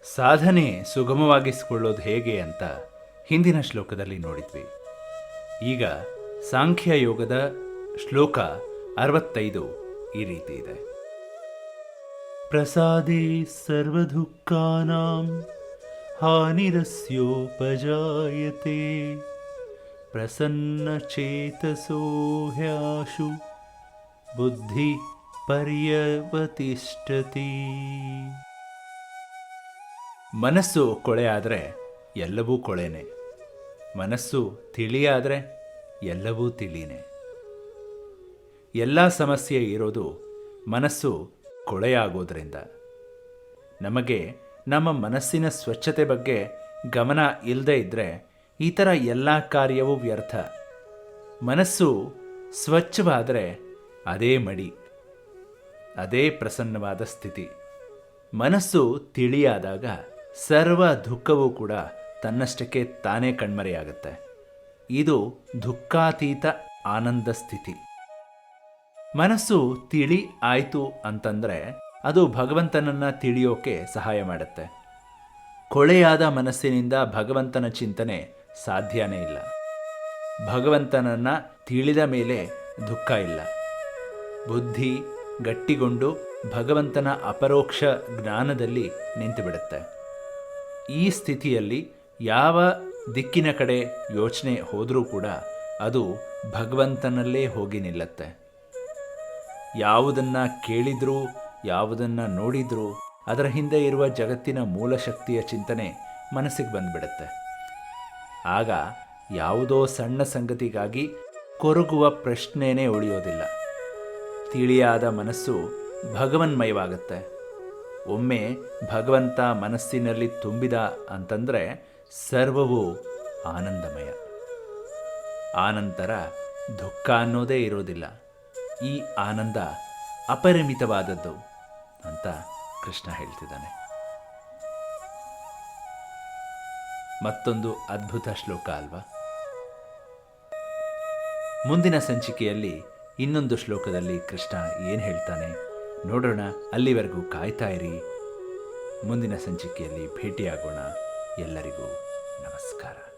ಸಾಧನೆ ಸುಗಮವಾಗಿಸಿಕೊಳ್ಳೋದು ಹೇಗೆ ಅಂತ ಹಿಂದಿನ ಶ್ಲೋಕದಲ್ಲಿ ನೋಡಿದ್ವಿ. ಈಗ ಸಾಂಖ್ಯ ಯೋಗದ ಶ್ಲೋಕ 65 ಈ ರೀತಿ ಇದೆ. ಪ್ರಸಾದೇ ಸರ್ವದುಃಖಾನಾಂ ಹಾನಿರಸ್ಯೋಪಜಾಯತೆ ಪ್ರಸನ್ನಚೇತಸೋ ಹ್ಯಾಶು ಬುದ್ಧಿ ಪರ್ಯವತಿಷ್ಠತಿ. ಮನಸ್ಸು ಕೊಳೆಯಾದರೆ ಎಲ್ಲವೂ ಕೊಳೆನೆ, ಮನಸ್ಸು ತಿಳಿಯಾದರೆ ಎಲ್ಲವೂ ತಿಳಿನೇ. ಎಲ್ಲ ಸಮಸ್ಯೆ ಇರೋದು ಮನಸ್ಸು ಕೊಳೆಯಾಗೋದ್ರಿಂದ. ನಮಗೆ ನಮ್ಮ ಮನಸ್ಸಿನ ಸ್ವಚ್ಛತೆ ಬಗ್ಗೆ ಗಮನ ಇಲ್ಲದೇ ಇದ್ದರೆ ಈ ಥರ ಎಲ್ಲ ಕಾರ್ಯವೂ ವ್ಯರ್ಥ. ಮನಸ್ಸು ಸ್ವಚ್ಛವಾದರೆ ಅದೇ ಮಡಿ, ಅದೇ ಪ್ರಸನ್ನವಾದ ಸ್ಥಿತಿ. ಮನಸ್ಸು ತಿಳಿಯಾದಾಗ ಸರ್ವ ದುಃಖವೂ ಕೂಡ ತನ್ನಷ್ಟಕ್ಕೆ ತಾನೇ ಕಣ್ಮರೆಯಾಗುತ್ತೆ. ಇದು ದುಃಖಾತೀತ ಆನಂದ ಸ್ಥಿತಿ. ಮನಸ್ಸು ತಿಳಿ ಆಯಿತು ಅಂತಂದರೆ ಅದು ಭಗವಂತನನ್ನು ತಿಳಿಯೋಕೆ ಸಹಾಯ ಮಾಡುತ್ತೆ. ಕೊಳೆಯಾದ ಮನಸ್ಸಿನಿಂದ ಭಗವಂತನ ಚಿಂತನೆ ಸಾಧ್ಯನೇ ಇಲ್ಲ. ಭಗವಂತನನ್ನು ತಿಳಿದ ಮೇಲೆ ದುಃಖ ಇಲ್ಲ. ಬುದ್ಧಿ ಗಟ್ಟಿಗೊಂಡು ಭಗವಂತನ ಅಪರೋಕ್ಷ ಜ್ಞಾನದಲ್ಲಿ ನಿಂತುಬಿಡುತ್ತೆ. ಈ ಸ್ಥಿತಿಯಲ್ಲಿ ಯಾವ ದಿಕ್ಕಿನ ಕಡೆ ಯೋಚನೆ ಹೋದರೂ ಕೂಡ ಅದು ಭಗವಂತನಲ್ಲೇ ಹೋಗಿ ನಿಲ್ಲತ್ತೆ. ಯಾವುದನ್ನು ಕೇಳಿದರೂ ಯಾವುದನ್ನು ನೋಡಿದರೂ ಅದರ ಹಿಂದೆ ಇರುವ ಜಗತ್ತಿನ ಮೂಲ ಶಕ್ತಿಯ ಚಿಂತನೆ ಮನಸ್ಸಿಗೆ ಬಂದುಬಿಡುತ್ತೆ. ಆಗ ಯಾವುದೋ ಸಣ್ಣ ಸಂಗತಿಗಾಗಿ ಕೊರಗುವ ಪ್ರಶ್ನೆಯೇ ಉಳಿಯೋದಿಲ್ಲ. ತಿಳಿಯಾದ ಮನಸ್ಸು ಭಗವನ್ಮಯವಾಗುತ್ತೆ. ಒಮ್ಮೆ ಭಗವಂತ ಮನಸ್ಸಿನಲ್ಲಿ ತುಂಬಿದ ಅಂತಂದರೆ ಸರ್ವವೂ ಆನಂದಮಯ. ಆನಂತರ ದುಃಖ ಅನ್ನೋದೇ ಇರೋದಿಲ್ಲ. ಈ ಆನಂದ ಅಪರಿಮಿತವಾದದ್ದು ಅಂತ ಕೃಷ್ಣ ಹೇಳ್ತಿದ್ದಾನೆ. ಮತ್ತೊಂದು ಅದ್ಭುತ ಶ್ಲೋಕ ಅಲ್ವಾ? ಮುಂದಿನ ಸಂಚಿಕೆಯಲ್ಲಿ ಇನ್ನೊಂದು ಶ್ಲೋಕದಲ್ಲಿ ಕೃಷ್ಣ ಏನು ಹೇಳ್ತಾನೆ ನೋಡೋಣ. ಅಲ್ಲಿವರೆಗೂ ಕಾಯ್ತಾ ಇರಿ. ಮುಂದಿನ ಸಂಚಿಕೆಯಲ್ಲಿ ಭೇಟಿಯಾಗೋಣ. ಎಲ್ಲರಿಗೂ ನಮಸ್ಕಾರ.